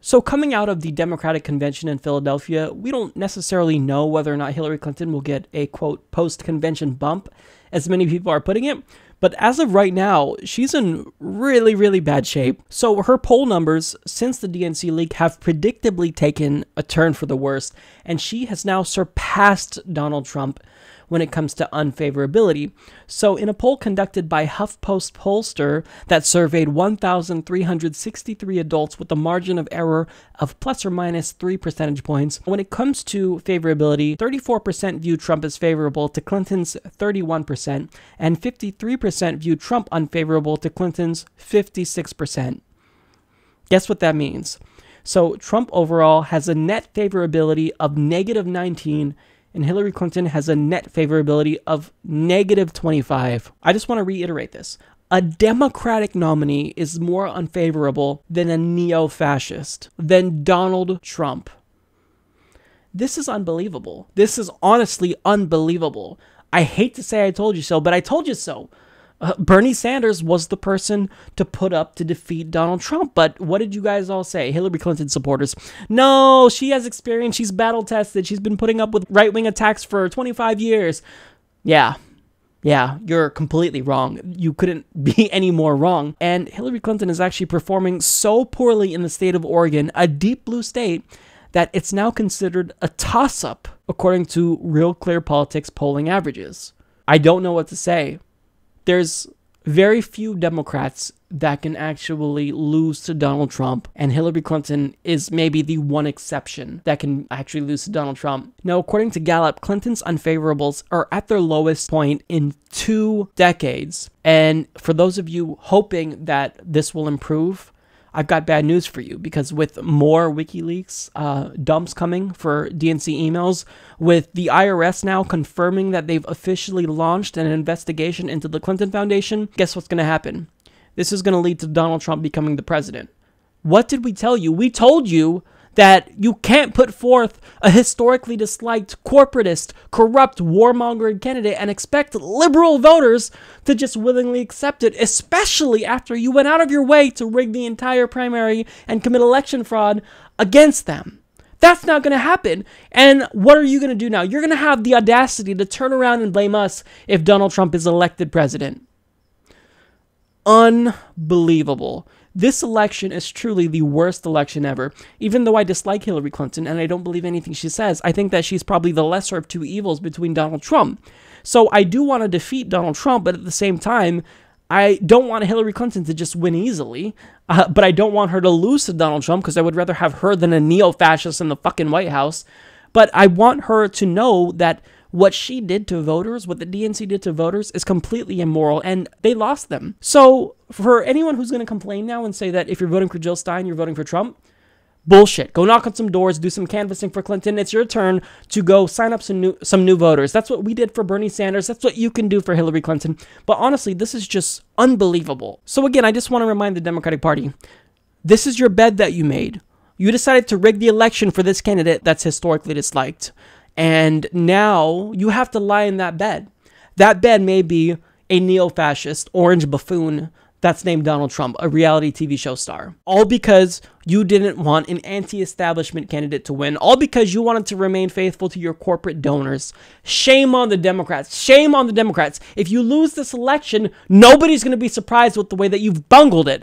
So coming out of the Democratic convention in Philadelphia, we don't necessarily know whether or not Hillary Clinton will get a, quote, post-convention bump, as many people are putting it. But as of right now, she's in really, really bad shape. So her poll numbers since the DNC leak have predictably taken a turn for the worst, and she has now surpassed Donald Trump when it comes to unfavorability. So in a poll conducted by Huffpost Pollster that surveyed 1,363 adults with a margin of error of plus or minus 3 percentage points, when it comes to favorability, 34% view Trump as favorable to Clinton's 31%, and 53% view Trump unfavorable to Clinton's 56%. Guess what that means? So Trump overall has a net favorability of negative 19, and Hillary Clinton has a net favorability of negative 25. I just want to reiterate this. A Democratic nominee is more unfavorable than a neo-fascist, than Donald Trump. This is unbelievable. This is honestly unbelievable. I hate to say I told you so, but I told you so. Bernie Sanders was the person to put up to defeat Donald Trump. But what did you guys all say? Hillary Clinton supporters. No, she has experience. She's battle tested. She's been putting up with right-wing attacks for 25 years. Yeah, you're completely wrong. You couldn't be any more wrong. And Hillary Clinton is actually performing so poorly in the state of Oregon, a deep blue state, that it's now considered a toss-up, according to Real Clear Politics polling averages. I don't know what to say. There's very few Democrats that can actually lose to Donald Trump, and Hillary Clinton is maybe the one exception that can actually lose to Donald Trump. Now, according to Gallup, Clinton's unfavorables are at their lowest point in 2 decades. And for those of you hoping that this will improve, I've got bad news for you, because with more WikiLeaks dumps coming for DNC emails, with the IRS now confirming that they've officially launched an investigation into the Clinton Foundation, guess what's going to happen? This is going to lead to Donald Trump becoming the president. What did we tell you? We told you that you can't put forth a historically disliked, corporatist, corrupt, warmongering candidate and expect liberal voters to just willingly accept it, especially after you went out of your way to rig the entire primary and commit election fraud against them. That's not going to happen. And what are you going to do now? You're going to have the audacity to turn around and blame us if Donald Trump is elected president. Unbelievable. This election is truly the worst election ever. Even though I dislike Hillary Clinton and I don't believe anything she says, I think that she's probably the lesser of two evils between Donald Trump. So I do want to defeat Donald Trump, but at the same time, I don't want Hillary Clinton to just win easily, but I don't want her to lose to Donald Trump, because I would rather have her than a neo-fascist in the fucking White House. But I want her to know that what she did to voters, what the DNC did to voters, is completely immoral, and they lost them. So for anyone who's going to complain now and say that if you're voting for Jill Stein, you're voting for Trump, bullshit. Go knock on some doors, do some canvassing for Clinton. It's your turn to go sign up some new voters. That's what we did for Bernie Sanders. That's what you can do for Hillary Clinton. But honestly, this is just unbelievable. So again, I just want to remind the Democratic Party, this is your bed that you made. You decided to rig the election for this candidate that's historically disliked. And now you have to lie in that bed. That bed may be a neo-fascist orange buffoon that's named Donald Trump, a reality TV show star. All because you didn't want an anti-establishment candidate to win. All because you wanted to remain faithful to your corporate donors. Shame on the Democrats. Shame on the Democrats. If you lose this election, nobody's going to be surprised with the way that you've bungled it.